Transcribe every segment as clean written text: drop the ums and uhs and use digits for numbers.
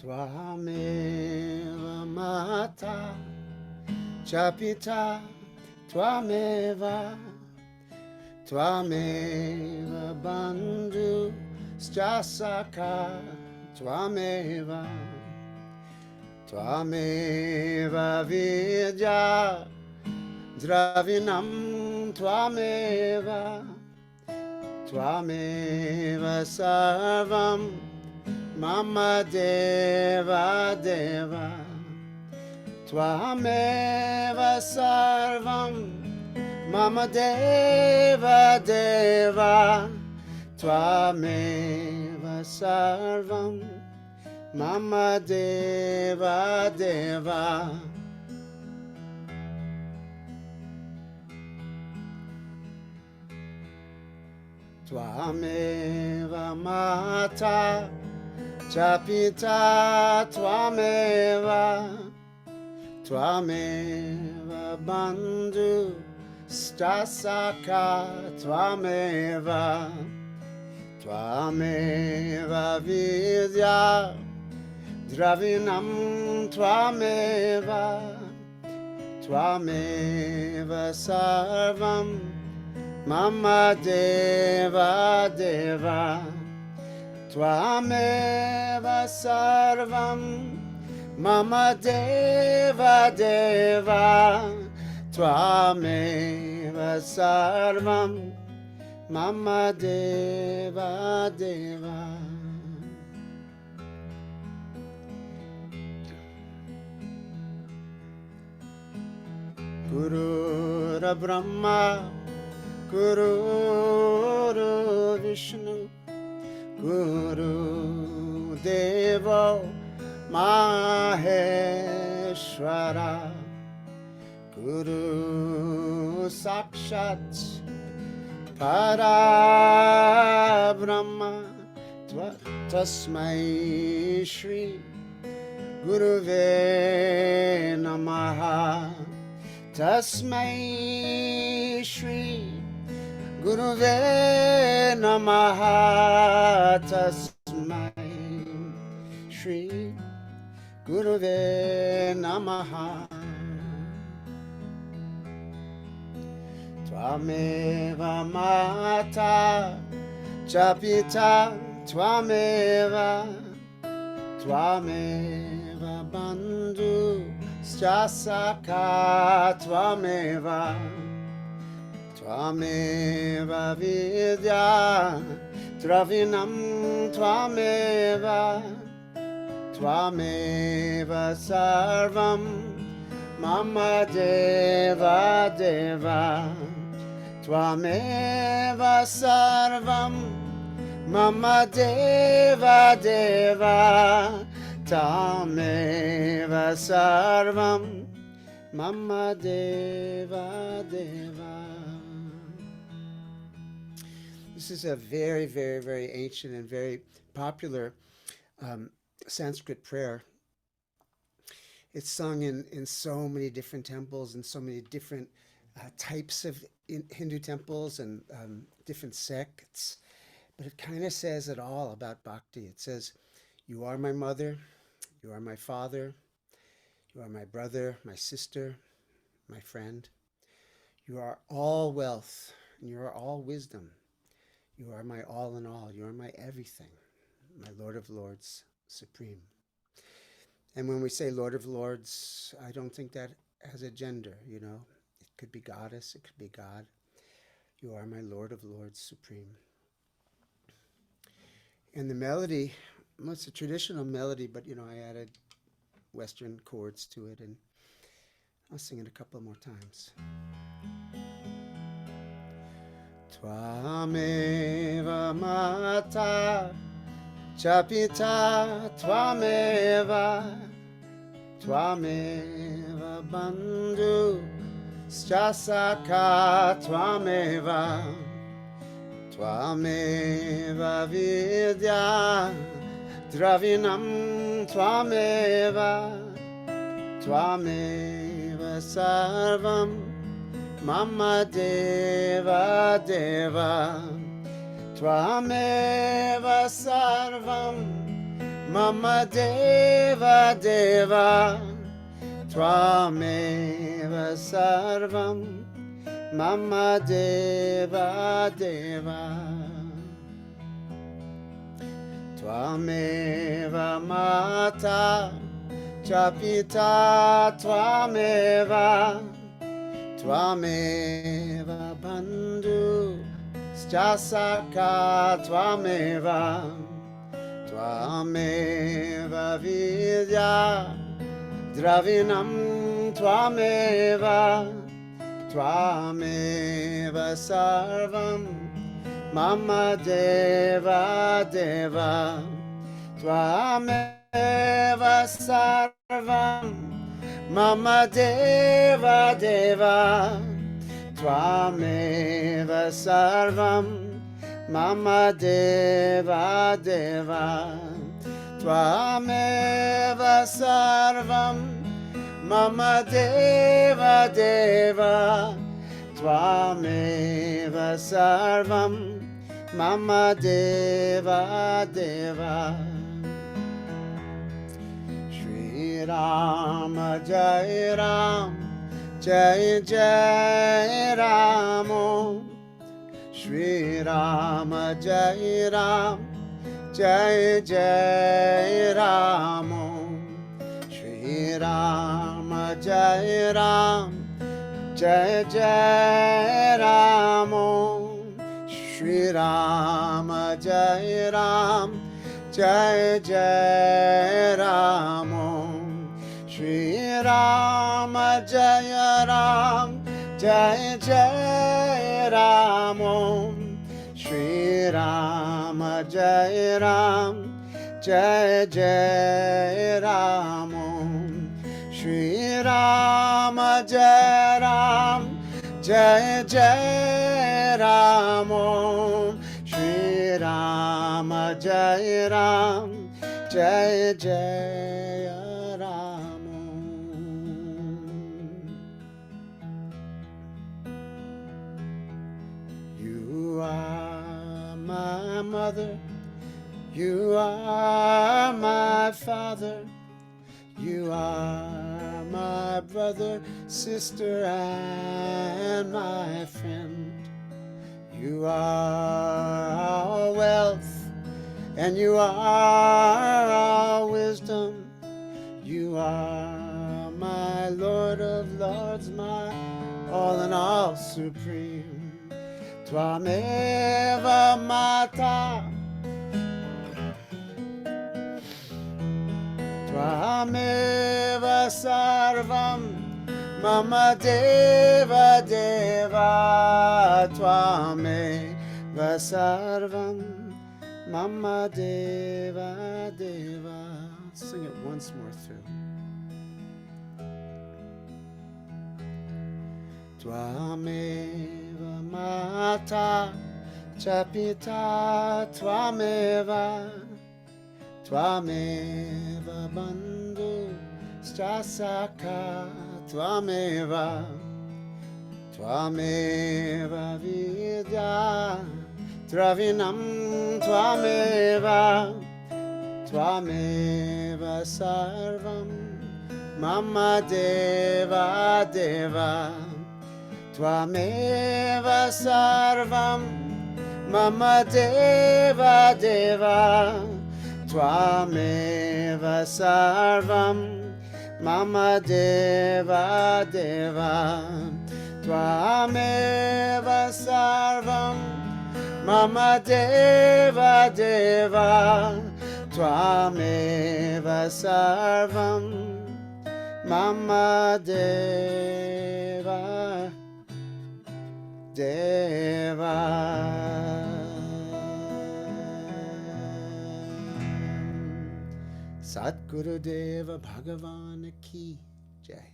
Tvameva Mata cha Pita Tvameva Tvameva Bandhu cha Sakha Tvameva Tvameva Vidya Dravinam Tvameva Tvameva Sarvam Mama Deva Deva Tvameva Sarvam Mama Deva Deva Tvameva Sarvam Mama Deva Deva Tvameva Mata cha Pita Tvameva Tvameva Bandhu cha Sakha Tvameva Tvameva Vidya Dravinam Tvameva Tvameva Sarvam Mama Deva Deva Tvameva Sarvam Mama Deva Deva Tvameva Sarvam Mama Deva Deva. Guru Brahma Guru Vishnu Guru Devo Maheshwara Guru Sakshat Para Brahma Tasmai Shri Guruve Namaha Tasmai Shri Guruve Namaha Tasmai Shri Guruve Namaha Tvameva Mata cha Pita Tvameva Tvameva Bandhu cha Sakha Tvameva Tvameva Vidya Dravinam Tvameva Tvameva Sarvam Mama Deva Deva Tvameva Sarvam Mama Deva Deva Tvameva Sarvam Mama Deva Deva. This is a very, very, very ancient and very popular Sanskrit prayer. It's sung in so many different temples and so many different types of Hindu temples and different sects. But it kind of says it all about bhakti. It says, you are my mother, you are my father, you are my brother, my sister, my friend. You are all wealth, and you are all wisdom. You are my all in all. You are my everything, my Lord of Lords, supreme. And when we say Lord of Lords, I don't think that has a gender, you know. It could be goddess, it could be God. You are my Lord of Lords, supreme. And the melody, well, it's a traditional melody, but, you know, I added Western chords to it, and I'll sing it a couple more times. Tvameva Mata cha Pita Tvameva Tvameva Bandhu cha Sakha Tvameva Tvameva Vidya Dravinam Tvameva Tvameva Sarvam Mama Deva Deva Tvameva Sarvam Mama Deva Deva Tvameva Sarvam Mama Deva Deva Tvameva Mata Chapita Tvameva Tvameva Bandhu Stasaka Tvameva Tvameva Vidya Dravinam Tvameva Tvameva Sarvam Mama Deva Deva Tvameva Sarvam Mama Deva Deva Tvameva Sarvam Mama Deva Deva Tvameva Sarvam Mama Deva Deva Tvameva Sarvam Mama Deva Deva Shri Rama Jai Ram Jai Jai Ram Shri Rama Jai Ram Jai Jai Ram Shri Rama Jai Ram Jai Jai Ram Shri Rama Jai Ram Jai Jai Ram Shri Rama Jai Ram Jai Jai Ram Shri Rama Jai Ram Jai Jai Ram Shri Rama Jai Ram Jai Jai Ram Shri Rama Jai Ram Jai Jai Ram. You are my mother, you are my father, you are my brother, sister, and my friend. You are our wealth, and you are our wisdom. You are my Lord of Lords, my all in all supreme. Tvameva Mata, Tvameva Sarvam, Mama Deva Deva, Tvameva Sarvam, Mama Deva Deva. Sing it once more through. Tvameva Mata Chapita Tvameva Tvameva Bandhu Strasaka Tvameva Tvameva Vidya Dravinam Tvameva Tvameva Sarvam Mama Deva Deva Tvameva Sarvam Mama Deva Deva Tvameva Sarvam Mama Deva Deva Tvameva Sarvam Mama Deva Deva Tvameva Sarvam Mama Deva Deva. Satguru Deva Bhagavan Ki Jai.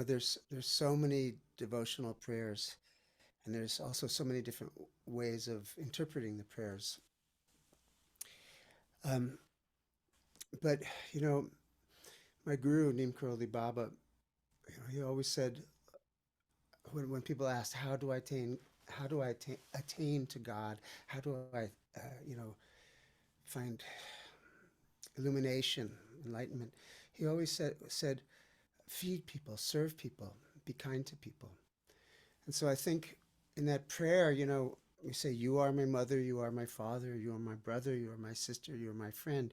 there's so many devotional prayers, and there's also so many different ways of interpreting the prayers. Um, but you know, my guru Neem Karoli Baba, he always said, when people asked, how do I attain to God, how do I find illumination, enlightenment, he always said, feed people, serve people, be kind to people. And so I think in that prayer, we say, you are my mother, you are my father, you are my brother, you are my sister, you are my friend.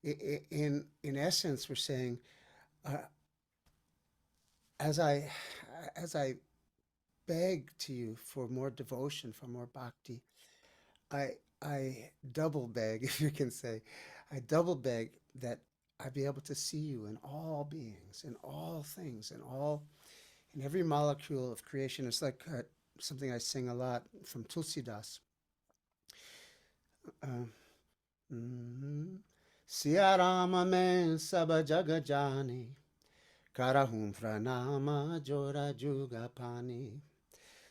In essence, we're saying, uh, as I as I beg to you for more devotion, for more bhakti, I double beg, if you can say, I double beg that I be able to see you in all beings, in all things, in every molecule of creation. It's like something I sing a lot from Tulsidas. Uh, mm-hmm. Siya Rama mein sab jag jani, karahum pranama jora juga pani.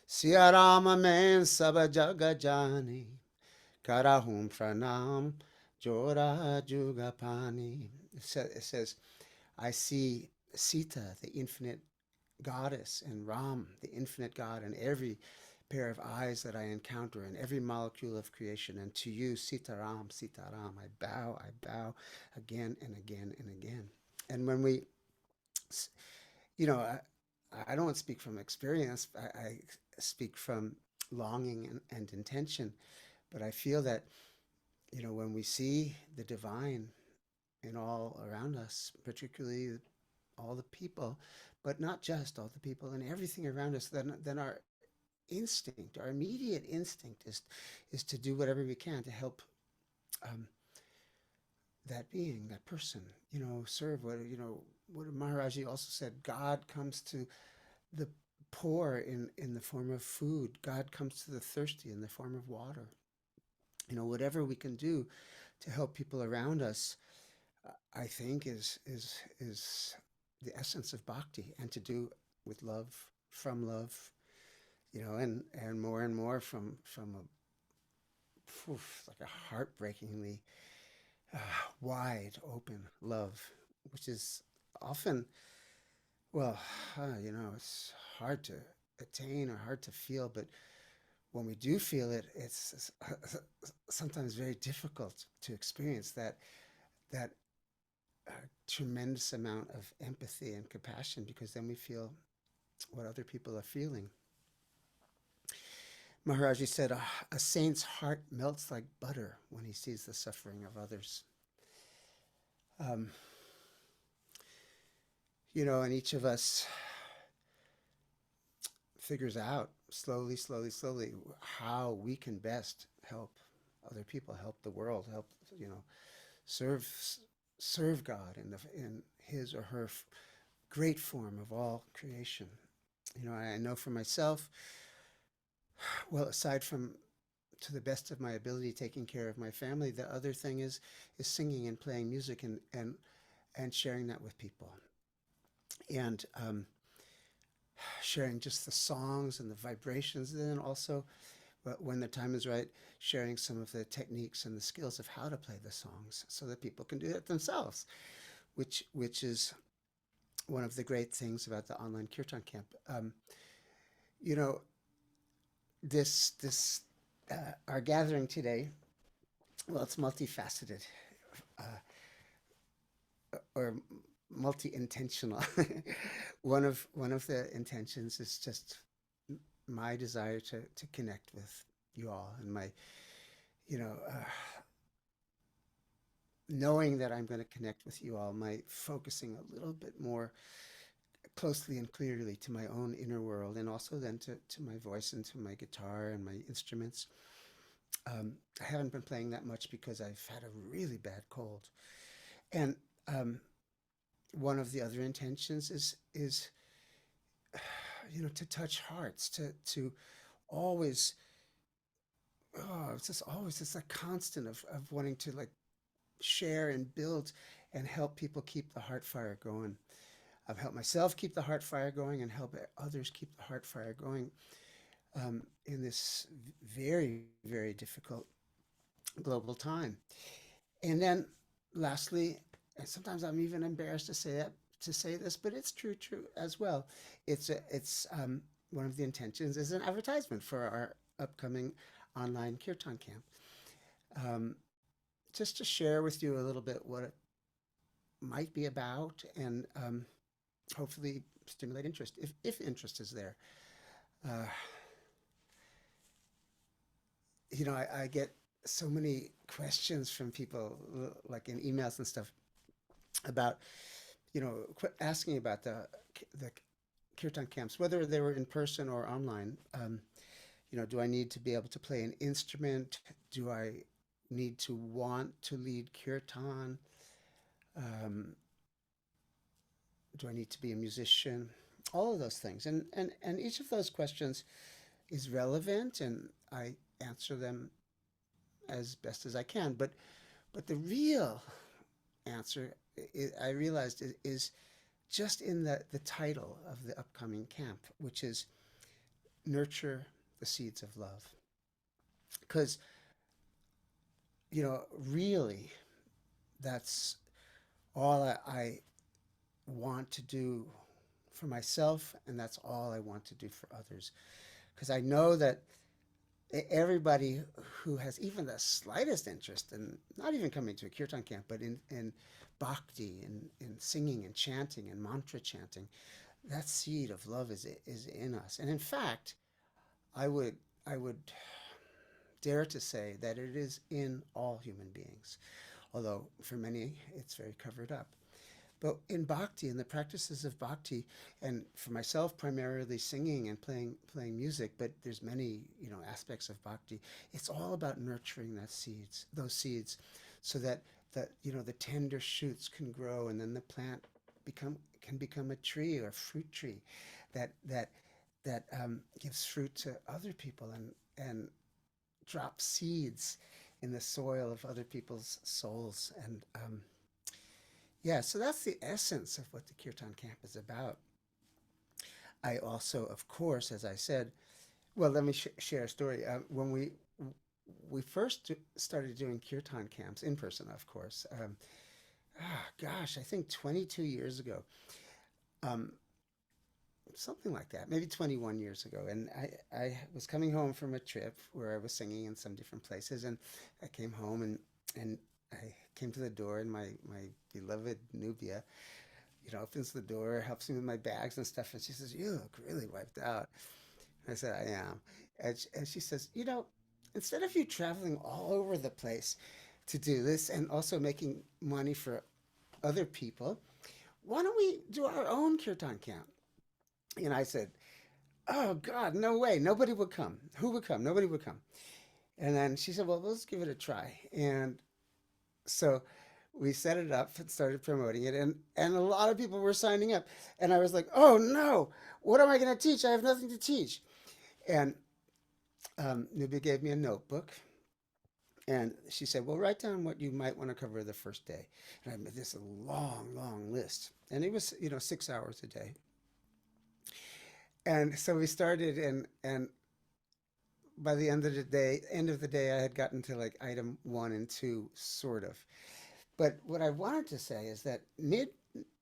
Siya Rama mein sab jag jani, karahum pranam jora juga pani. It says, I see Sita, the infinite goddess, and Ram, the infinite God, in every pair of eyes that I encounter, in every molecule of creation. And to you, Sitaram, Sitaram, I bow again and again and again. And when we, I don't speak from experience, I speak from longing and intention, but I feel that, when we see the divine in all around us, particularly all the people, but not just all the people and everything around us, then our instinct, our immediate instinct is to do whatever we can to help um, that being, that person, serve. What Maharaji also said, God comes to the poor in the form of food. God comes to the thirsty in the form of water. Whatever we can do to help people around us, I think is the essence of bhakti, and to do with love, from love, and more from like a heartbreakingly uh, wide open love, which is often, well, it's hard to attain or hard to feel, but when we do feel it, it's sometimes very difficult to experience that tremendous amount of empathy and compassion, because then we feel what other people are feeling. Maharaji said, a saint's heart melts like butter when he sees the suffering of others. Um, and each of us figures out slowly, slowly, slowly how we can best help other people, help the world, help, serve serve God in his or her great form of all creation. I know for myself, well, aside from, to the best of my ability, taking care of my family, the other thing is singing and playing music and sharing that with people, and sharing just the songs and the vibrations, and then also, when the time is right, sharing some of the techniques and the skills of how to play the songs so that people can do it themselves, which is one of the great things about the online Kirtan Camp. You know, this our gathering today, well, it's multifaceted, or multi-intentional. One of the intentions is just my desire to connect with you all, and my, you know, knowing that I'm going to connect with you all, my focusing a little bit more closely and clearly to my own inner world, and also then to my voice and to my guitar and my instruments. I haven't been playing that much because I've had a really bad cold. And one of the other intentions is to touch hearts, to always, it's just always, it's a constant of wanting to, like, share and build and help people keep the heart fire going. I've helped myself keep the heart fire going and help others keep the heart fire going in this very, very difficult global time. And then lastly, and sometimes I'm even embarrassed to say this, but it's true as well. It's one of the intentions is an advertisement for our upcoming online Kirtan Camp. Um, just to share with you a little bit what it might be about and hopefully stimulate interest if interest is there. Uh, I get so many questions from people like in emails and stuff about asking about the kirtan camps, whether they were in person or online. Do I need to be able to play an instrument? Do I need to want to lead kirtan? Um, do I need to be a musician? All of those things, and each of those questions is relevant, and I answer them as best as I can. But the real answer, I realized, is just in the title of the upcoming camp, which is Nurture the Seeds of Love. Because, really, that's all I want to do for myself, and that's all I want to do for others. Because I know that everybody who has even the slightest interest in not even coming to a kirtan camp, but in bhakti, in singing and chanting and mantra chanting, that seed of love is in us. And in fact, I would I would dare to say that it is in all human beings, although for many it's very covered up. But in bhakti, in the practices of bhakti, and for myself, primarily singing and playing music, but there's many aspects of bhakti. It's all about nurturing those seeds, so that the tender shoots can grow, and then the plant can become a tree or a fruit tree, that gives fruit to other people and drops seeds in the soil of other people's souls. And yeah, so that's the essence of what the Kirtan Camp is about. I also, of course, as I said, well, let me share a story. When we first started doing Kirtan camps in person, of course, gosh, I think 22 years ago, um, something like that, maybe 21 years ago. And I was coming home from a trip where I was singing in some different places, and I came home and I came to the door, and my beloved Nubia, opens the door, helps me with my bags and stuff, and she says, "You look really wiped out." I said, "I am." And she says, "Instead of you traveling all over the place to do this and also making money for other people, why don't we do our own kirtan camp?" And I said, "Oh God, no way. Nobody would come. Who would come? Nobody would come." And then she said, "Well, let's give it a try." And so we set it up and started promoting it, and a lot of people were signing up. And I was like, "Oh no, what am I going to teach? I have nothing to teach." And Nubia gave me a notebook, and she said, "Well, write down what you might want to cover the first day." And I made this long list, and it was 6 hours a day. And so we started, and by the end of the day, I had gotten to like item 1 and 2, sort of. But what I wanted to say is that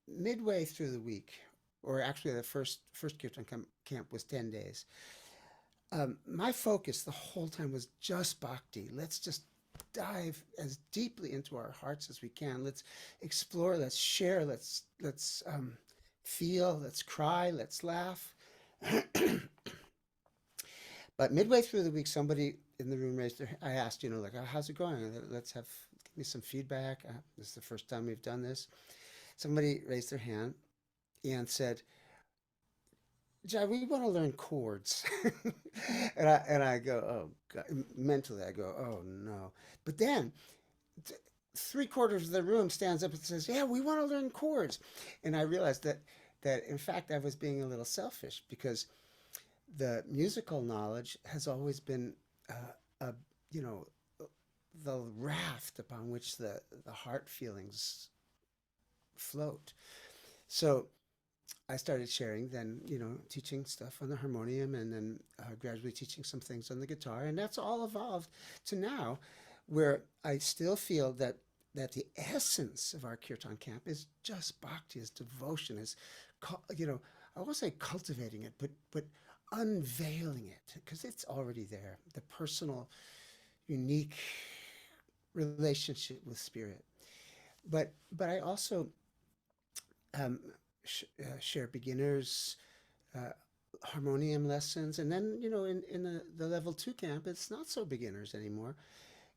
midway through the week, or actually the first Kirtan camp was 10 days. My focus the whole time was just bhakti. Let's just dive as deeply into our hearts as we can. Let's explore. Let's share. Let's feel. Let's cry. Let's laugh. But midway through the week, somebody in the room raised their. I asked, like, "Oh, how's it going? Let's give me some feedback. This is the first time we've done this." Somebody raised their hand and said, "Jai, we want to learn chords." and I go, "Oh God." Mentally I go, "Oh no." But then three-quarters of the room stands up and says, "Yeah, we want to learn chords." And I realized that in fact I was being a little selfish, because the musical knowledge has always been a you know the raft upon which the heart feelings float. So I started sharing, then, teaching stuff on the harmonium, and then gradually teaching some things on the guitar. And that's all evolved to now, where I still feel that the essence of our Kirtan camp is just bhakti, is devotion, is, I won't say cultivating it, but unveiling it, because it's already there. The personal, unique relationship with spirit. But I also um, share beginners uh, harmonium lessons, and then in the level 2 camp, it's not so beginners anymore.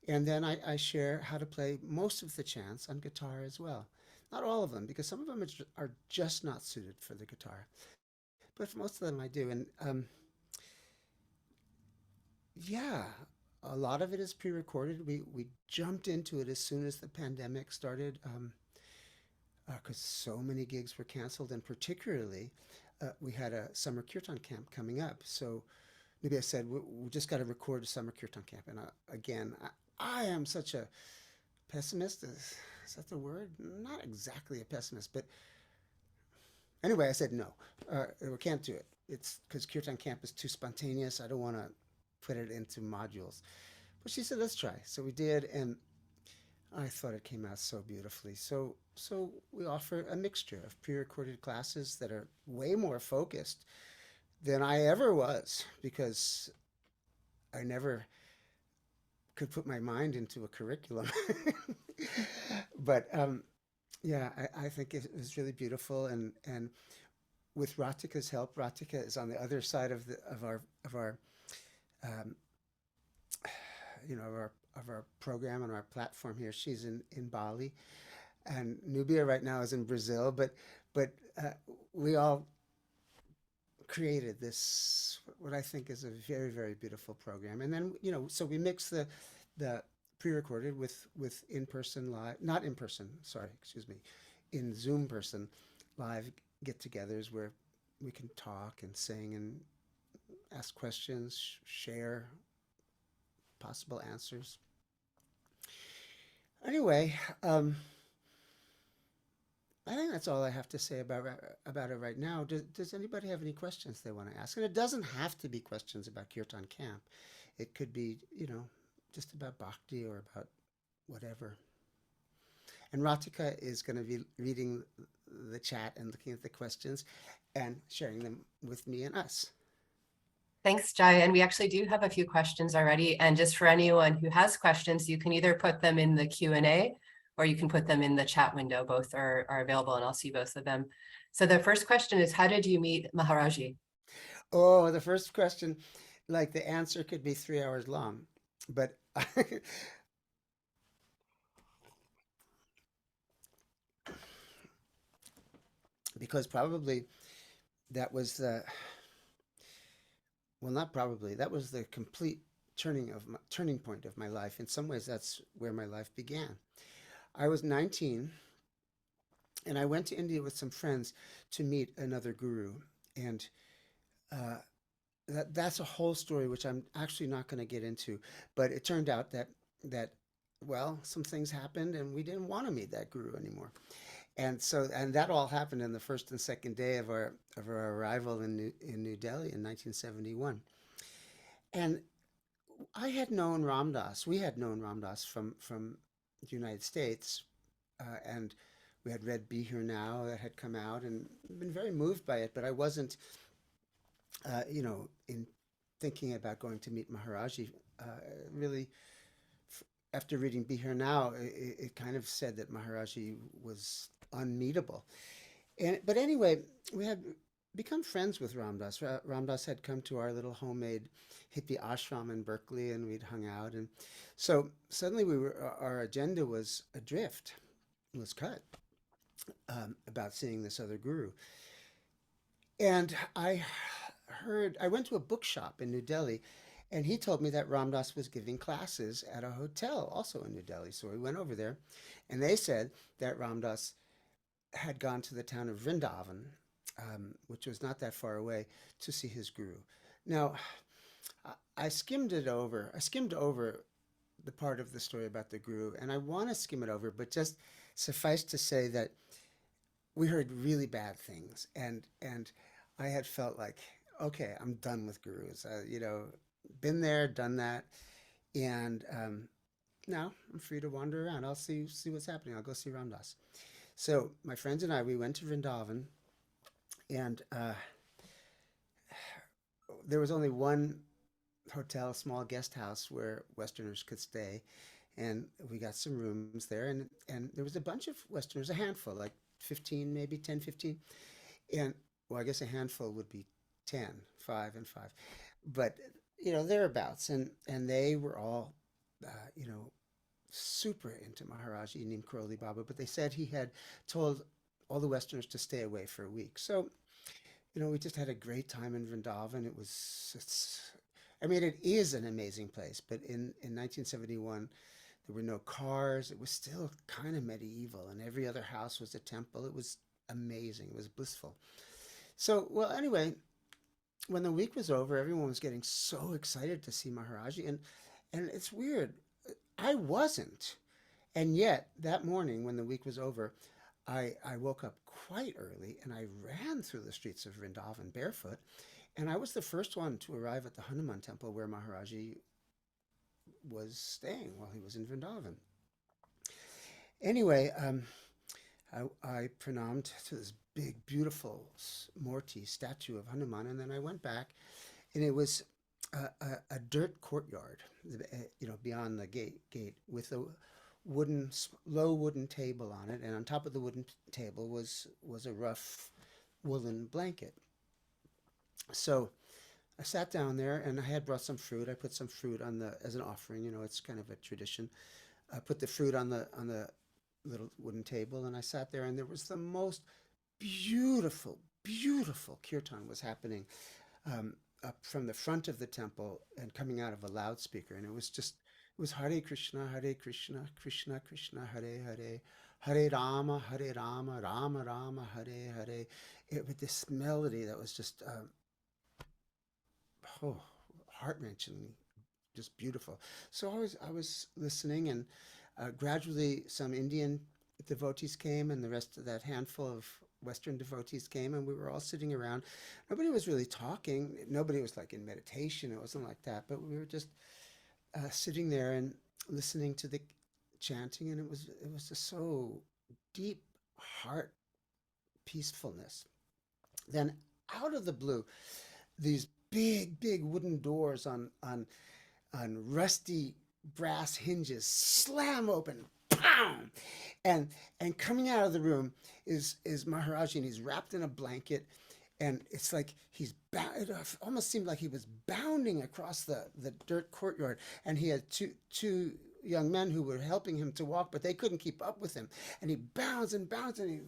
And then I share how to play most of the chants on guitar as well. Not all of them, because some of them are just not suited for the guitar, but for most of them I do. And yeah, a lot of it is pre-recorded. We jumped into it as soon as the pandemic started, because so many gigs were canceled, and particularly we had a summer kirtan camp coming up. So maybe I said we just got to record a summer kirtan camp. And again, I am such a pessimist. Is that the word? Not exactly a pessimist, but anyway, I said no. We can't do it. It's because kirtan camp is too spontaneous. I don't want to put it into modules. But she said, let's try. So we did, and I thought it came out so beautifully. So we offer a mixture of pre-recorded classes that are way more focused than I ever was, because I never could put my mind into a curriculum. But yeah, I think it was really beautiful, and with Ratika's help, Ratika is on the other side of our um, of our program and our platform here. She's in Bali, and Nubia right now is in Brazil. But we all created this, what I think is a very, very beautiful program. And then so we mix the pre-recorded with in-person live, not in person, sorry, excuse me, in Zoom person live get-togethers where we can talk and sing and ask questions, share possible answers. Anyway, I think that's all I have to say about it right now. Does anybody have any questions they want to ask? And it doesn't have to be questions about Kirtan Camp. It could be, just about bhakti or about whatever. And Ratika is going to be reading the chat and looking at the questions and sharing them with me and us. Thanks, Jai. And we actually do have a few questions already. And just for anyone who has questions, you can either put them in the Q&A or you can put them in the chat window. Both are available, and I'll see both of them. So the first question is, how did you meet Maharaji? Oh, the first question, like the answer could be 3 hours long, but because probably that was the, well, not probably, that was the complete turning point of my life. In some ways, that's where my life began. I was 19, and I went to India with some friends to meet another guru, and uh, that's a whole story which I'm actually not going to get into. But it turned out that well, some things happened, and we didn't want to meet that guru anymore. And that all happened in the first and second day of our arrival in New Delhi in 1971. And I had known Ramdas. We had known Ramdas from the United States, and we had read "Be Here Now" that had come out, and been very moved by it. But I wasn't, in thinking about going to meet Maharaji. Really, after reading "Be Here Now," it kind of said that Maharaji was unmeetable. But anyway, we had become friends with Ramdas. Ramdas had come to our little homemade hippie ashram in Berkeley, and we'd hung out. And so suddenly our agenda was adrift, was cut, about seeing this other guru. And I went to a bookshop in New Delhi, and he told me that Ramdas was giving classes at a hotel also in New Delhi. So we went over there, and they said that Ramdas had gone to the town of Vrindavan, which was not that far away, to see his guru. Now, I skimmed it over. I skimmed over the part of the story about the guru, and I want to skim it over, but just suffice to say that we heard really bad things, and I had felt like, okay, I'm done with gurus. Been there, done that, and now I'm free to wander around. I'll see what's happening. I'll go see Ramdas. So my friends and I, we went to Vrindavan, and there was only one hotel, a small guest house where Westerners could stay, and we got some rooms there, and there was a bunch of Westerners, a handful, like 15, maybe 10, 15, and well, I guess a handful would be 10, 5 and 5, but thereabouts, and they were all, you know, super into Maharaji Neem Karoli Baba, but they said he had told all the Westerners to stay away for a week. So, we just had a great time in Vrindavan. I mean, it is an amazing place, but in 1971, there were no cars. It was still kind of medieval, and every other house was a temple. It was amazing. It was blissful. So, well, anyway, when the week was over, everyone was getting so excited to see Maharaji, and it's weird. I wasn't. And yet, that morning when the week was over, I woke up quite early and I ran through the streets of Vrindavan barefoot. And I was the first one to arrive at the Hanuman temple where Maharaji was staying while he was in Vrindavan. Anyway, I pranamed to this big, beautiful Murti statue of Hanuman, and then I went back, and it was a dirt courtyard, beyond the gate with a low wooden table on it, and on top of the wooden table was a rough woolen blanket. So I sat down there, and I had brought some fruit. I put some fruit on the as an offering. It's kind of a tradition. I put the fruit on the little wooden table, and I sat there, and there was the most beautiful, beautiful kirtan was happening, up from the front of the temple and coming out of a loudspeaker. And it was Hare Krishna, Hare Krishna, Krishna Krishna, Hare Hare, Hare Rama, Hare Rama, Rama Rama, Hare Hare. With this melody that was just, oh, heart-wrenching, just beautiful. So I was listening, and gradually some Indian devotees came, and the rest of that handful of Western devotees came, and we were all sitting around. Nobody was really talking. Nobody was like in meditation. It wasn't like that, but we were just sitting there and listening to the chanting, and it was just so deep heart peacefulness. Then out of the blue, these big, big wooden doors on rusty brass hinges slam open. Pow! And coming out of the room is Maharaji, and he's wrapped in a blanket, and it's like it almost seemed like he was bounding across the dirt courtyard, and he had two young men who were helping him to walk, but they couldn't keep up with him, and he bounds and bounds, and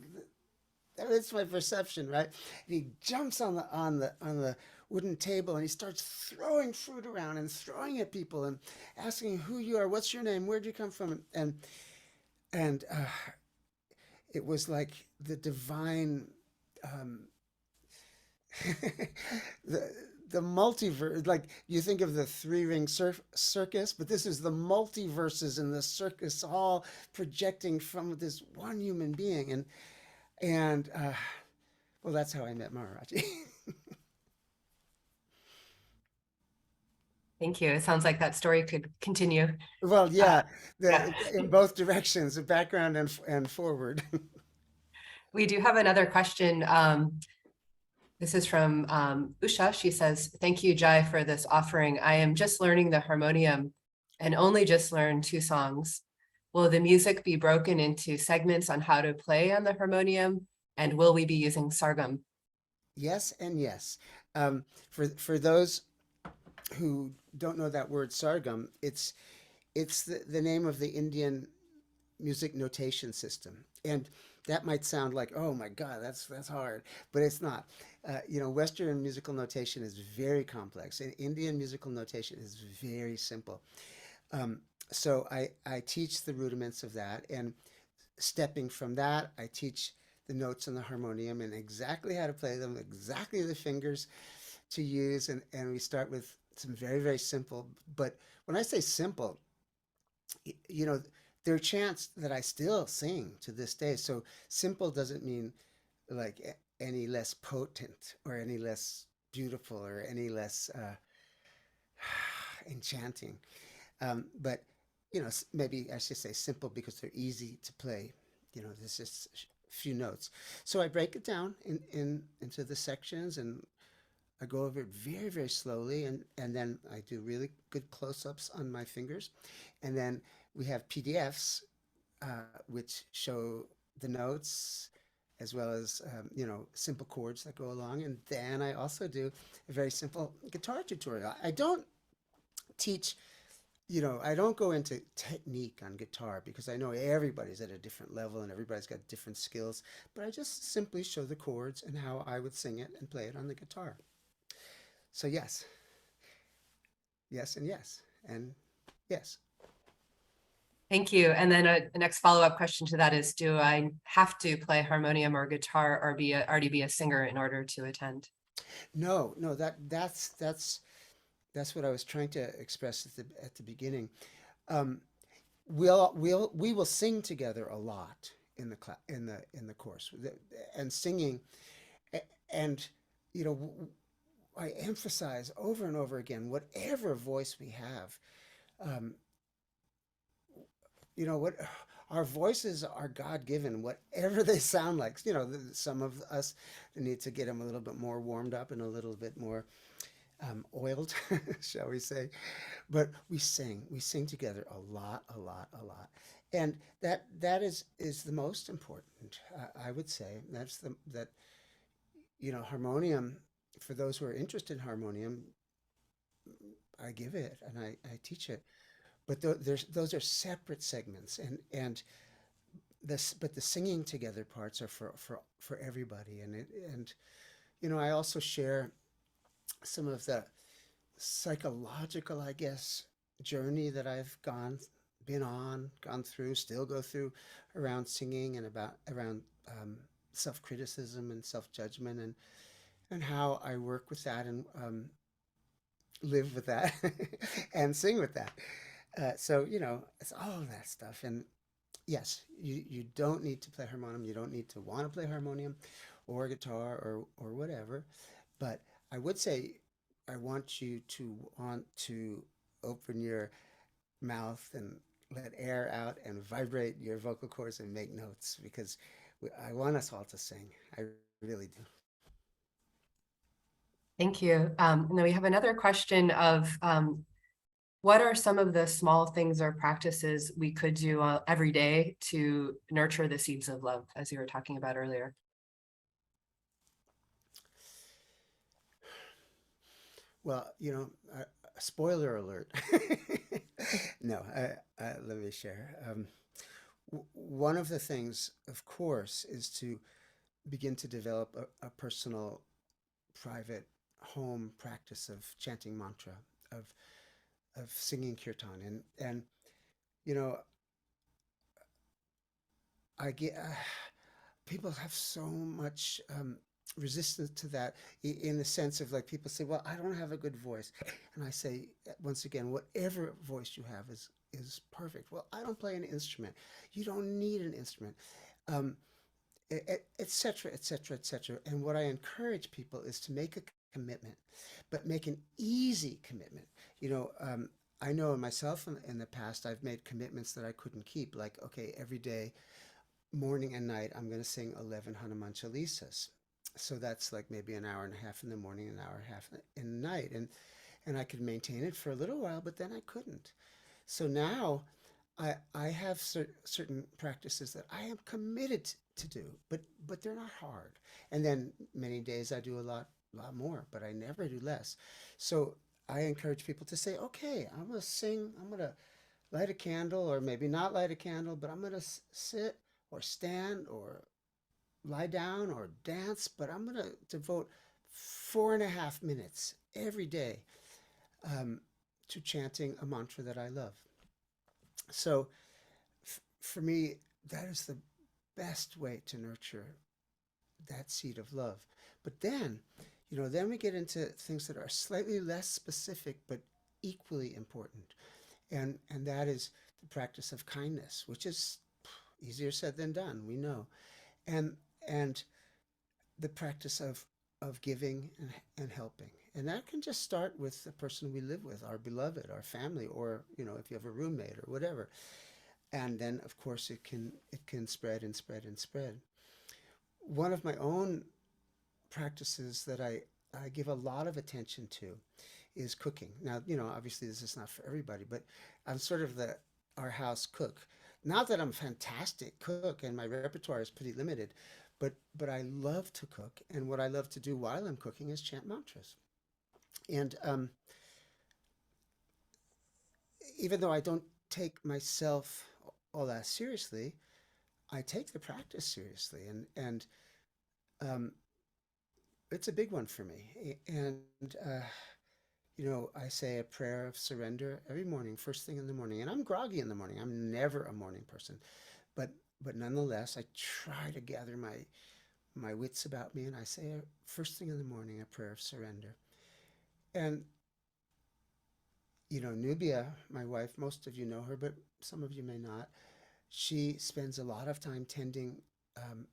that's my perception, right? And he jumps on the wooden table, and he starts throwing fruit around and throwing at people and asking who you are, what's your name, where'd you come from, and it was like the divine, um, the the multiverse. Like, you think of the three-ring circus, but this is the multiverses in the circus, all projecting from this one human being, and well, that's how I met Maharaji. Thank you. It sounds like that story could continue. Well, Uh, yeah, yeah. in both directions, the background and forward. We do have another question. This is from Usha. She says, "Thank you, Jai, for this offering. I am just learning the harmonium and only just learned 2 songs. Will the music be broken into segments on how to play on the harmonium? And will we be using sargam?" Yes and yes. For those who don't know that word sargam, it's the name of the Indian music notation system, and that might sound like, oh my God, that's hard, but it's not. Western musical notation is very complex, and Indian musical notation is very simple. Um, so I teach the rudiments of that, and stepping from that, I teach the notes on the harmonium and exactly how to play them, exactly the fingers to use, and we start with some very, very simple. But when I say simple, you know, there are chants that I still sing to this day. So simple doesn't mean like any less potent or any less beautiful or any less enchanting. But maybe I should say simple because they're easy to play. There's just a few notes. So I break it down into the sections, and I go over it very, very slowly, and then I do really good close-ups on my fingers. And then we have PDFs, which show the notes as well as simple chords that go along. And then I also do a very simple guitar tutorial. I don't teach, I don't go into technique on guitar because I know everybody's at a different level and everybody's got different skills, but I just simply show the chords and how I would sing it and play it on the guitar. So yes, yes, and yes, and yes. Thank you. And then the next follow-up question to that is, do I have to play harmonium or guitar or already be a singer in order to attend? No, no, that's what I was trying to express at the beginning. Um, we will sing together a lot in the in the course, and singing, and you know I emphasize over and over again, whatever voice we have, um, what our voices are God given, whatever they sound like. Some of us need to get them a little bit more warmed up and a little bit more oiled, shall we say? But we sing together a lot, a lot, a lot, and that is the most important. I would say that's the that harmonium. For those who are interested in harmonium, I give it and I teach it. But those are separate segments, and but the singing together parts are for everybody, and I also share some of the psychological, I guess, journey that I've gone through, still go through around singing and around self-criticism and self-judgment, and how I work with that and live with that and sing with that. So it's all of that stuff. And yes, you don't need to play harmonium. You don't need to want to play harmonium or guitar or whatever. But I would say I want you to want to open your mouth and let air out and vibrate your vocal cords and make notes, because I want us all to sing. I really do. Thank you. And then we have another question of what are some of the small things or practices we could do every day to nurture the seeds of love, as you were talking about earlier? Well, spoiler alert. No, let me share. One of the things, of course, is to begin to develop a personal, private home practice of chanting mantra, of singing kirtan, and you know, I get people have so much resistance to that, in the sense of, like, people say, well, I don't have a good voice, and I say, once again, whatever voice you have is perfect. Well, I don't play an instrument. You don't need an instrument. um, Etc., etc., etc. And what I encourage people is to make a commitment, but make an easy commitment. I know myself in the past, I've made commitments that I couldn't keep. Like, okay, every day, morning and night, I'm going to sing 11 Hanuman Chalisas. So that's like maybe an hour and a half in the morning, an hour and a half in the night, and I could maintain it for a little while, but then I couldn't. So now I have certain practices that I am committed to do, but they're not hard. And then many days I do a lot more, but I never do less. So I encourage people to say, okay, I'm gonna sing. I'm gonna light a candle, or maybe not light a candle, but I'm gonna sit or stand or lie down or dance. But I'm gonna devote 4.5 minutes every day um, to chanting a mantra that I love. So for me, that is the best way to nurture that seed of love. But then we get into things that are slightly less specific, but equally important. And that is the practice of kindness, which is easier said than done, we know. And the practice of giving and helping. And that can just start with the person we live with, our beloved, our family, or if you have a roommate or whatever. And then of course it can spread and spread and spread. One of my own practices that I give a lot of attention to is cooking. Now, obviously this is not for everybody, but I'm sort of the our house cook. Not that I'm a fantastic cook and my repertoire is pretty limited, but I love to cook, and what I love to do while I'm cooking is chant mantras. And even though I don't take myself all that seriously, I take the practice seriously, and um, it's a big one for me. And I say a prayer of surrender every morning, first thing in the morning. And I'm groggy in the morning. I'm never a morning person, but nonetheless, I try to gather my wits about me, and I say first thing in the morning a prayer of surrender. And Nubia, my wife, most of you know her, but some of you may not. She spends a lot of time tending um,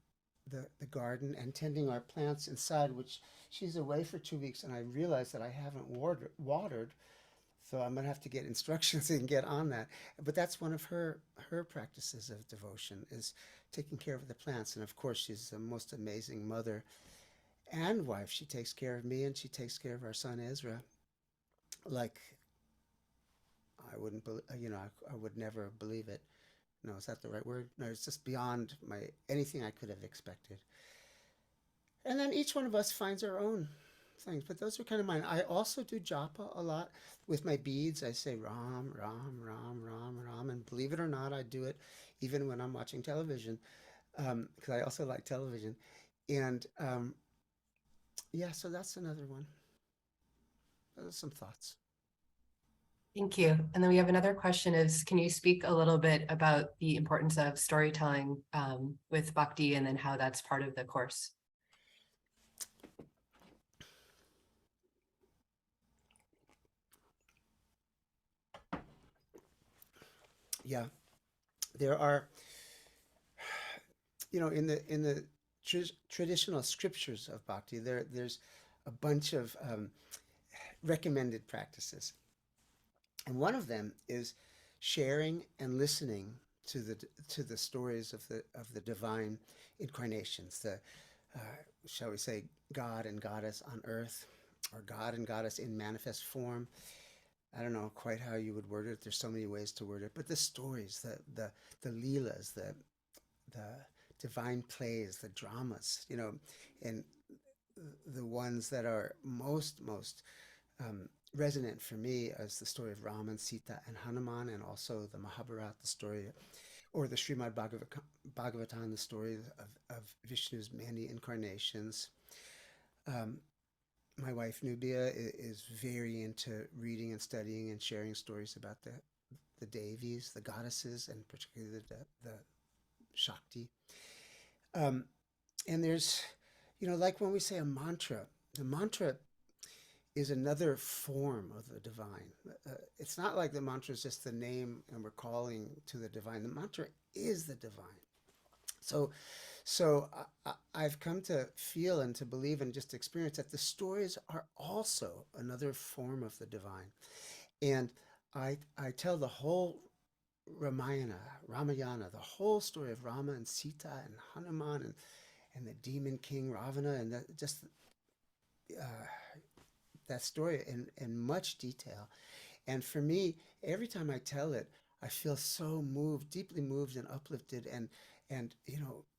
the garden and tending our plants inside, which she's away for 2 weeks, and I realized that I haven't watered, so I'm gonna have to get instructions and get on that. But that's one of her practices of devotion, is taking care of the plants. And of course, she's the most amazing mother and wife. She takes care of me, and she takes care of our son Ezra. Like I wouldn't, I would never believe it. No, is that the right word? No, it's just beyond my anything I could have expected. And then each one of us finds our own things, but those are kind of mine. I also do japa a lot with my beads. I say Ram, Ram, Ram, Ram, Ram, and believe it or not, I do it even when I'm watching television, because I also like television. And yeah, so that's another one. Those are some thoughts. Thank you. And then we have another question is, can you speak a little bit about the importance of storytelling with bhakti and then how that's part of the course? Yeah, there are, in the traditional scriptures of bhakti, there's a bunch of recommended practices. And one of them is sharing and listening to the stories of the divine incarnations, the shall we say God and Goddess on earth, or God and Goddess in manifest form. I don't know quite how you would word it. There's so many ways to word it, but the stories, the leelas, the divine plays, the dramas, and the ones that are most resonant for me as the story of Ram and Sita and Hanuman, and also the Mahabharata, the story, or the Srimad Bhagavatam, the story of Vishnu's many incarnations. Um, my wife Nubia is very into reading and studying and sharing stories about the Devis, the goddesses, and particularly the Shakti. Um, and there's, like when we say a mantra, the mantra is another form of the divine. It's not like the mantra is just the name and we're calling to the divine. The mantra is the divine. So, I've come to feel and to believe and just experience that the stories are also another form of the divine. And I tell the whole Ramayana, the whole story of Rama and Sita and Hanuman and the demon king Ravana, and just uh, that story in much detail. And for me, every time I tell it, I feel so moved, deeply moved and uplifted, and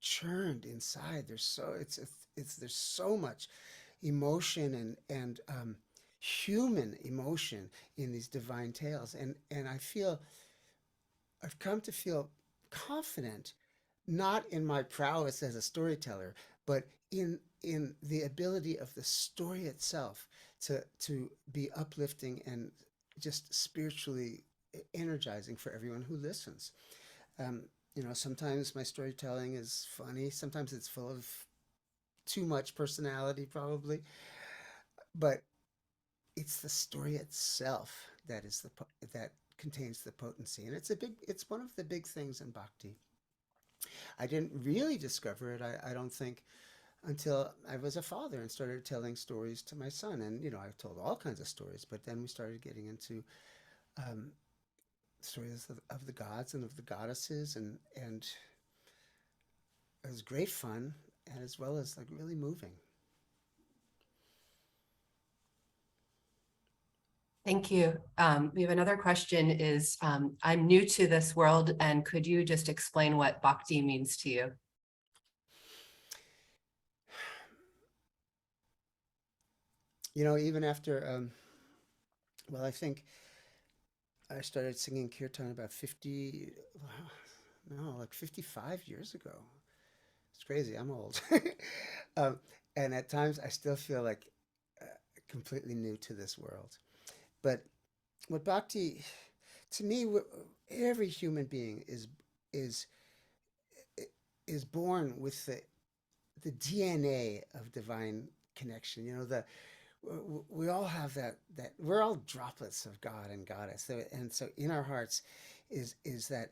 churned inside. There's so much emotion and human emotion in these divine tales, and I've come to feel confident, not in my prowess as a storyteller, but in the ability of the story itself to be uplifting and just spiritually energizing for everyone who listens. Sometimes my storytelling is funny. Sometimes it's full of too much personality, probably, but it's the story itself that contains the potency, and it's one of the big things in bhakti. I didn't really discover it, I don't think, until I was a father and started telling stories to my son. And, I've told all kinds of stories, but then we started getting into um, stories of the gods and of the goddesses, and it was great fun, and as well as like really moving. Thank you. We have another question is, I'm new to this world, and could you just explain what bhakti means to you? Even after, well, I think I started singing kirtan about 50, no, like 55 years ago. It's crazy. I'm old. um, and at times I still feel like uh, completely new to this world. But what bhakti, to me, every human being is is born with the DNA of divine connection. We all have that we're all droplets of God and Goddess. So in our hearts is that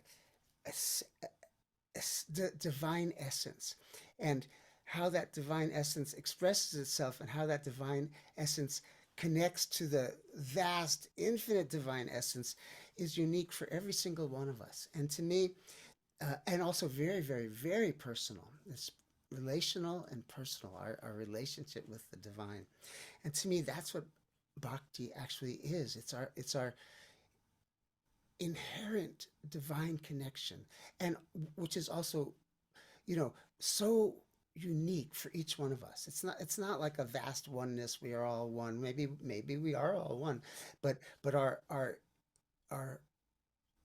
the divine essence, and how that divine essence expresses itself, and how that divine essence connects to the vast infinite divine essence is unique for every single one of us. And to me, and also very, very, very personal. It's relational and personal, our relationship with the divine. And to me, that's what bhakti actually is. It's our inherent divine connection, and which is also, so unique for each one of us. It's not like a vast oneness. We are all one. Maybe we are all one, but our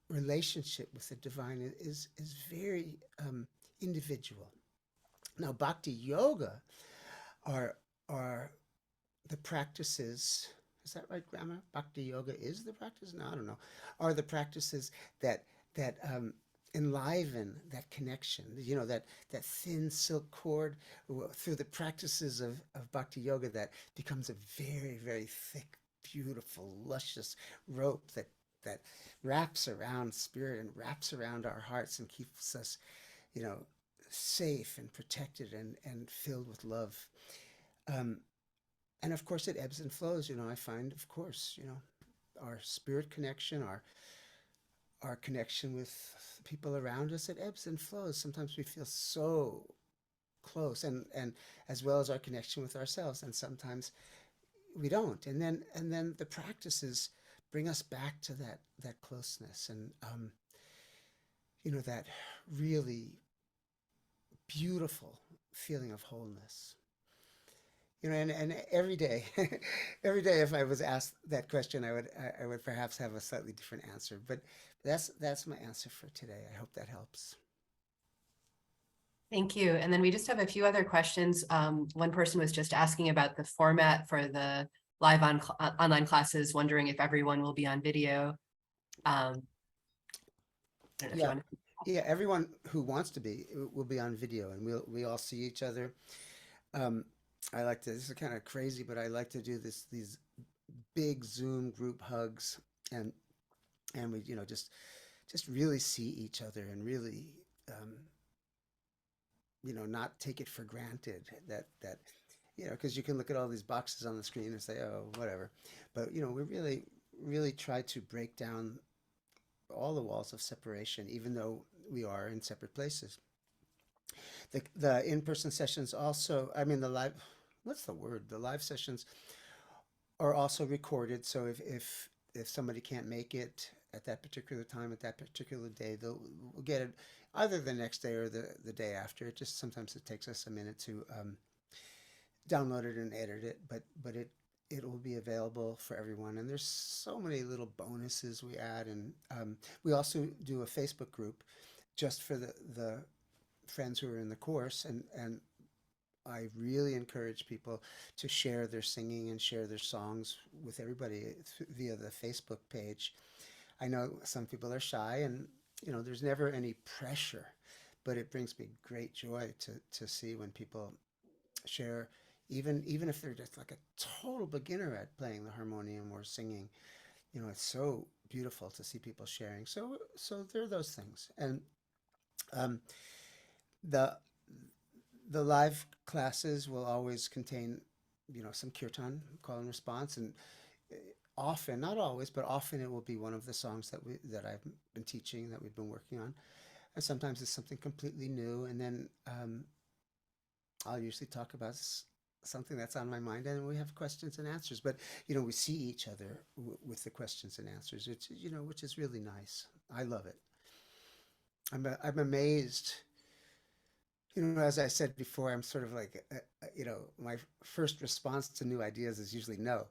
relationship with the divine is very individual. Now, bhakti yoga are are the practices. Is that right, grammar? Bhakti yoga is the practice? No, I don't know. Are the practices that enliven that connection? That thin silk cord through the practices of bhakti yoga that becomes a very, very thick, beautiful, luscious rope that wraps around spirit and wraps around our hearts and keeps us, you know, safe and protected and filled with love. Um, and of course, it ebbs and flows. I find, of course, our spirit connection, our connection with people around us, it ebbs and flows. Sometimes we feel so close, and as well as our connection with ourselves, and sometimes we don't. And then the practices bring us back to that closeness, and that really beautiful feeling of wholeness. And every day, every day, if I was asked that question, I would perhaps have a slightly different answer. But that's my answer for today. I hope that helps. Thank you. And then we just have a few other questions. One person was just asking about the format for the live online classes, wondering if everyone will be on video. I don't know if you Yeah, want to. yeah. Everyone who wants to be will be on video, and we all see each other. Um, I like to. This is kind of crazy, but I like to do these big Zoom group hugs, and we just really see each other, and really um, not take it for granted that because you can look at all these boxes on the screen and say, oh, whatever. But we really try to break down all the walls of separation, even though we are in separate places. The in-person sessions also, I mean, the live, what's the word? The live sessions are also recorded. So if somebody can't make it at that particular time, at that particular day, they'll we'll get it either the next day or the day after. It just sometimes it takes us a minute to download it and edit it, but it will be available for everyone. And there's so many little bonuses we add, and we also do a Facebook group just for the friends who are in the course, and I really encourage people to share their singing and share their songs with everybody via the Facebook page. I know some people are shy, and there's never any pressure, but it brings me great joy to see when people share, even if they're just like a total beginner at playing the harmonium or singing. It's so beautiful to see people sharing. So there are those things, and um, the The live classes will always contain, some kirtan, call and response, and uh, often, not always, but often it will be one of the songs that I've been teaching, that we've been working on. And sometimes it's something completely new, and then I'll usually talk about something that's on my mind, and we have questions and answers. But we see each other with the questions and answers, which is really nice. I love it. I'm amazed. As I said before, I'm sort of like, my first response to new ideas is usually no,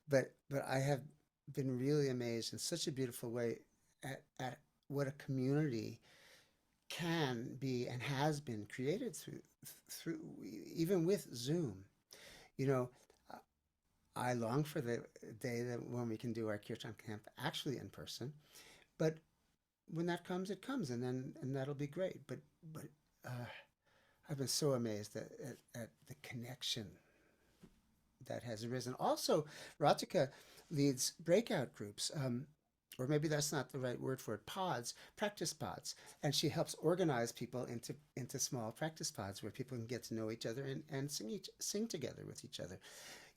but I have been really amazed in such a beautiful way at what a community can be and has been created through even with Zoom. You know, uh, I long for the day that when we can do our Kirtan camp actually in person, but when that comes, it comes, and that'll be great. But uh, I've been so amazed at the connection that has arisen. Also, Ratika leads breakout groups, or maybe that's not the right word for it, pods, practice pods, and she helps organize people into small practice pods where people can get to know each other and sing together with each other.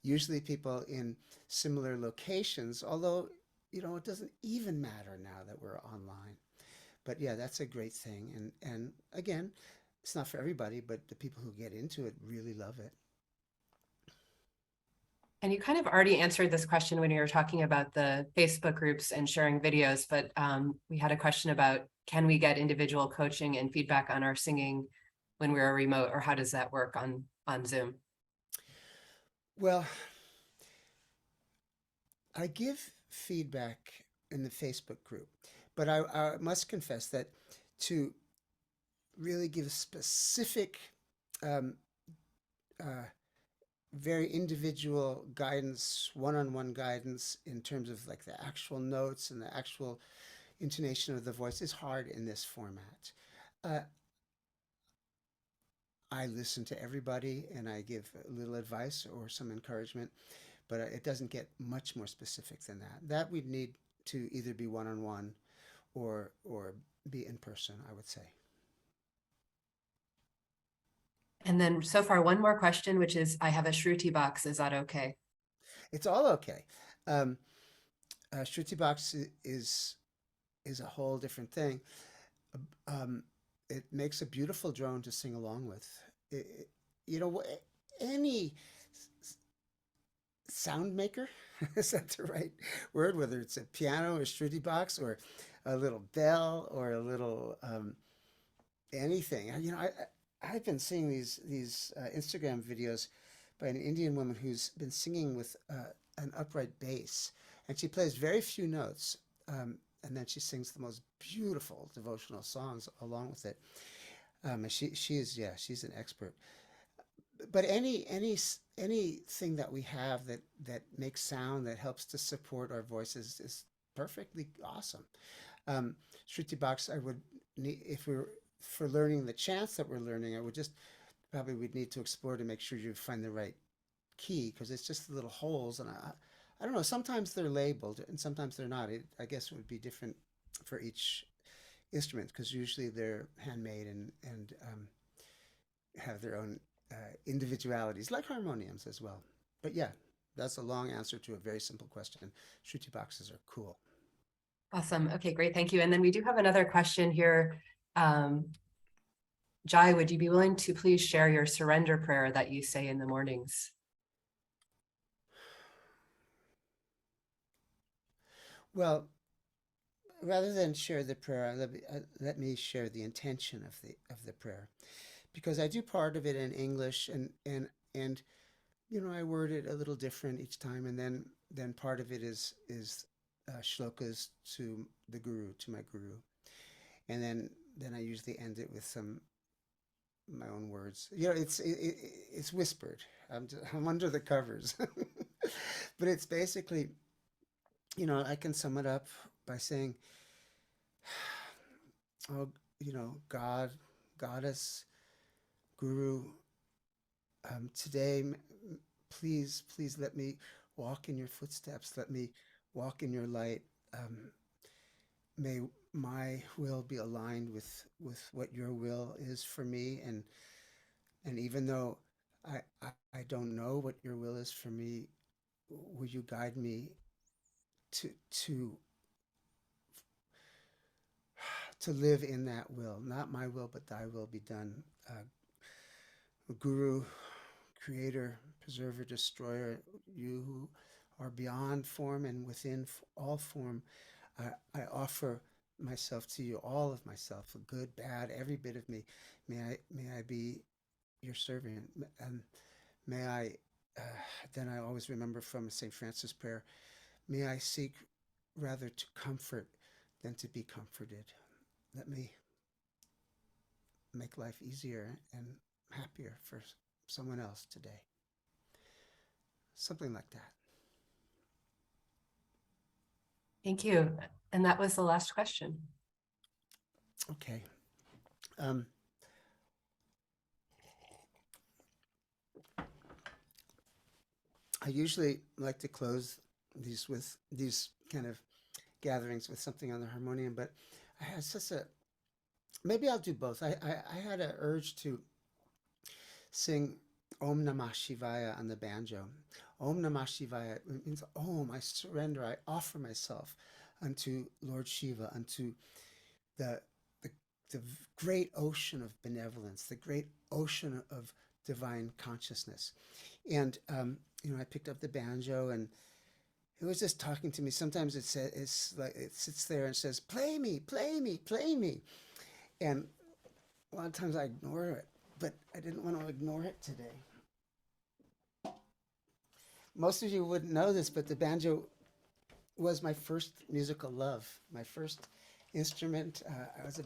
Usually, people in similar locations, although it doesn't even matter now that we're online. But yeah, that's a great thing, and again, it's not for everybody, but the people who get into it really love it. And you kind of already answered this question when you were talking about the Facebook groups and sharing videos, but we had a question about, can we get individual coaching and feedback on our singing when we're remote, or how does that work on Zoom? Well, I give feedback in the Facebook group, but I must confess that to really give specific, um, uh, very individual guidance, one-on-one guidance in terms of like the actual notes and the actual intonation of the voice is hard in this format. Uh, I listen to everybody and I give a little advice or some encouragement, but it doesn't get much more specific than that. That we'd need to either be one-on-one or be in person, I would say. And then so far, one more question, which is, I have a Shruti box. Is that okay? It's all okay. Um, Shruti box is a whole different thing. Um, it makes a beautiful drone to sing along with. It, you know, any sound maker, is that the right word? Whether it's a piano or Shruti box or a little bell or a little anything. I've been seeing these Instagram videos by an Indian woman who's been singing with an upright bass, and she plays very few notes, and then she sings the most beautiful devotional songs along with it. And she's an expert. But anything that we have that makes sound that helps to support our voices is perfectly awesome. Um, Shruti Box, I would need if we are for learning the chants that we're learning. I would just probably we'd need to explore to make sure you find the right key because it's just little holes, and I don't know. Sometimes they're labeled and sometimes they're not. I guess it would be different for each instrument because usually they're handmade and have their own individualities, like harmoniums as well. But yeah, that's a long answer to a very simple question. Shruti boxes are cool. Awesome. Okay, great. Thank you. And then we do have another question here. Jai, would you be willing to please share your surrender prayer that you say in the mornings? Well, rather than share the prayer, let me share the intention of the prayer, because I do part of it in English, and I word it a little different each time, and then part of it is shlokas to the guru, to my guru, and then I usually end it with some my own words. It's whispered. I'm under the covers, but it's basically, I can sum it up by saying, oh, God, Goddess, Guru, today, please let me walk in your footsteps. Let me walk in your light. May my will be aligned with what your will is for me, And even though I don't know what your will is for me, will you guide me to to to live in that will? Not my will, but thy will be done. Guru, creator, preserver, destroyer, you who are beyond form and within all form, I offer myself to you, all of myself, good, bad, every bit of me. May I be your servant, and may I. Uh, then I always remember from St. Francis' prayer, may I seek rather to comfort than to be comforted. Let me make life easier and happier for someone else today. Something like that. Thank you. And that was the last question. Okay. I usually like to close these kind of gatherings with something on the harmonium, but I had such a maybe I'll do both. I had an urge to sing Om Namah Shivaya on the banjo. Om Namah Shivaya means Om, I surrender, I offer myself unto Lord Shiva, unto the, the, the great ocean of benevolence, the great ocean of divine consciousness. And, I picked up the banjo and it was just talking to me. Sometimes it's like it sits there and says, play me, play me, play me. And a lot of times I ignore it, but I didn't want to ignore it today. Most of you wouldn't know this, but the banjo was my first musical love, my first instrument. I was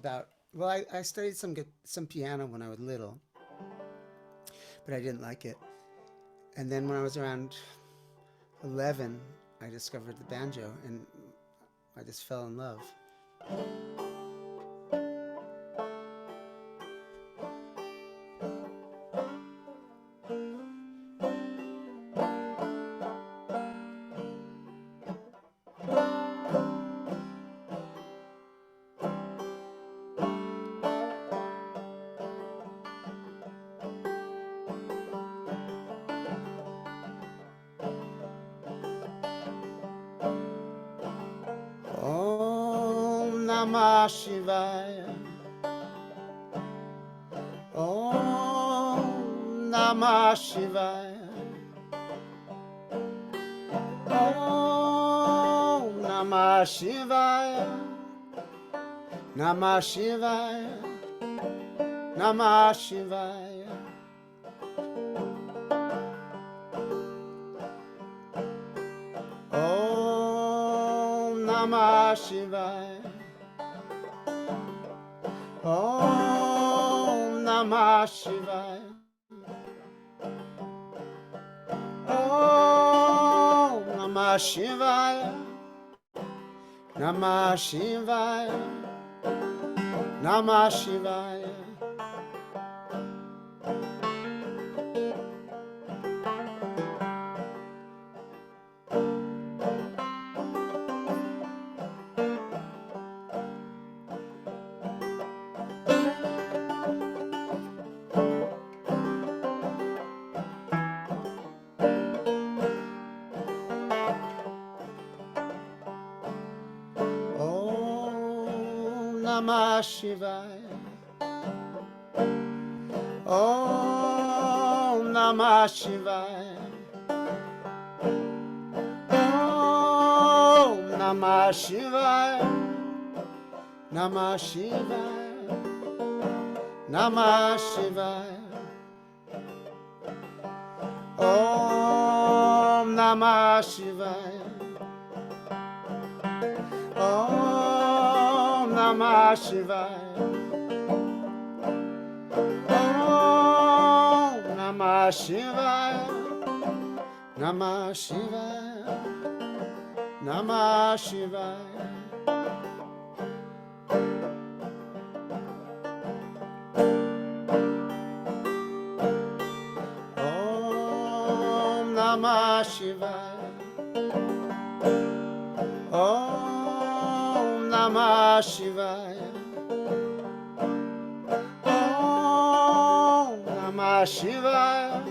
I studied some piano when I was little, but I didn't like it. And then when I was around 11, I discovered the banjo and I just fell in love. Om Namah Shivaya. Om Namah Shivaya. Om Namah Shivaya. Namah Shivaya. Namah Shivaya. Om Namah Shivaya. Om Namah Shivaya. Om Namah Shivaya. Namah Shivaya. Namah Shivaya. Namah Shivaya. Om Namah Shivaya. Om Namah Shivaya. Namah Shivaya. Namah Shivaya. Om Namah Shivaya. Om Namah Shivaya. Om Namah Shivaya. Namah Shivaya. Namah Shivaya. Om Namah Shivaya. Om Namah Shivaya. Om Namah Namah Shivaya,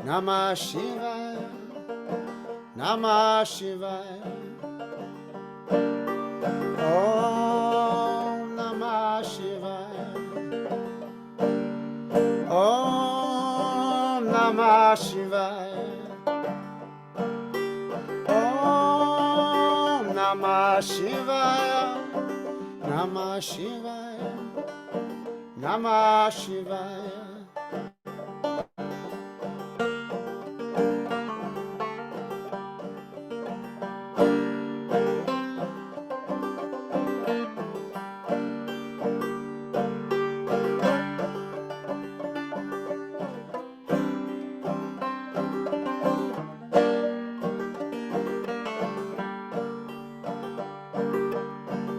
Namah Shivaya, Namah Shivaya. Om Namah Shivaya. Om Namah Shivaya. Om Namah Shivaya. Namah Shivaya. Namah Shivaya.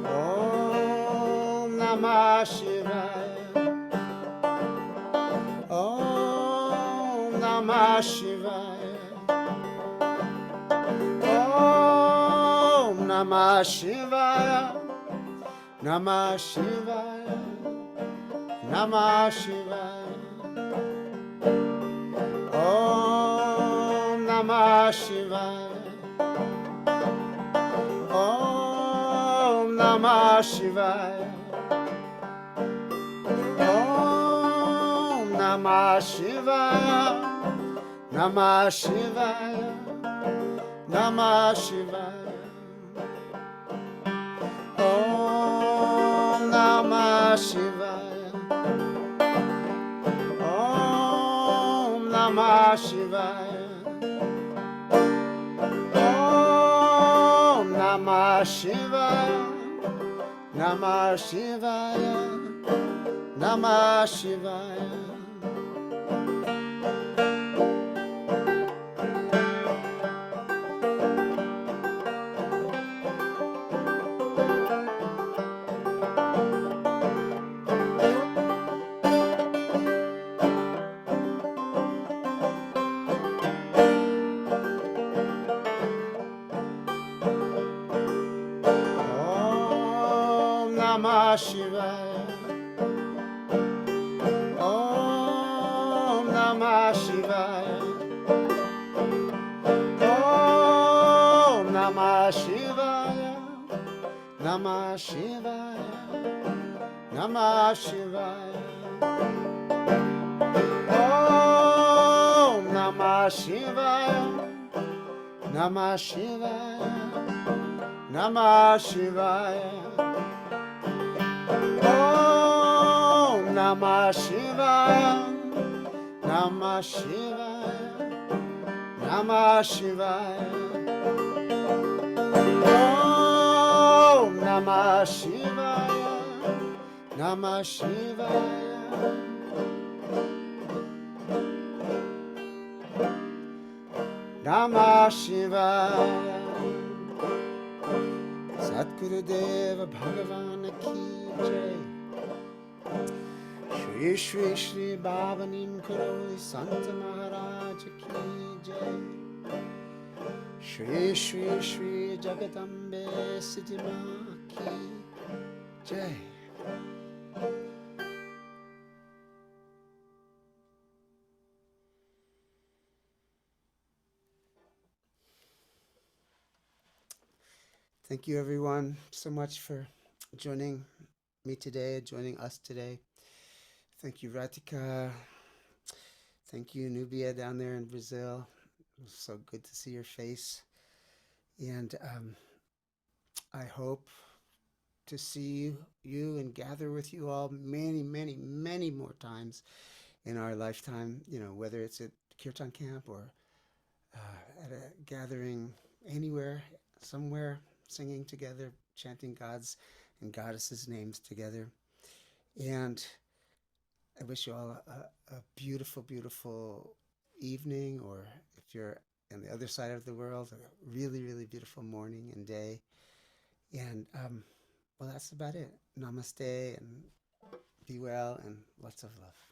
Om Namah Shivaya. Om Namah Shivaya. Om Namah Shivaya. Namah Shivaya. Namah Shivaya. Om Namah Shivaya. Om Namah Shivaya. Om Namah Shivaya. Namah Shivaya. Namah Shivaya. Om Namah Shivaya. Om Namah Shivaya. Om Namah Shivaya. Namah Shivaya. Namah Shivaya. Om Namah Shivaya. Om Namah Shivaya. Om Namah Shivaya. Namah Shivaya. Namah Shivaya. Om Namah Shivaya. Namah Shivaya. Namah Shivaya. Om Namah Shivaya. Namah Shivaya. Namah Shivaya. Om Namah Shivaya. Namah Shivaya. Namah Shivaya. Satgurudeva Bhagavan Ki Jai. Shri Shri Shri Bhavanim Karoli Santa Maharaj Ki Jai. Shri Shri Shri Jagatambe Siddhima Ki Jai. Thank you everyone so much for joining me today, joining us today. Thank you, Ratika. Thank you, Nubia, down there in Brazil. It was so good to see your face. And I hope to see you and gather with you all many, many, many more times in our lifetime, you know, whether it's at Kirtan Camp or at a gathering anywhere, somewhere, singing together, chanting God's and Goddesses' names together. And I wish you all a beautiful, beautiful evening, or if you're on the other side of the world, a really, really beautiful morning and day. And well, that's about it. Namaste and be well and lots of love.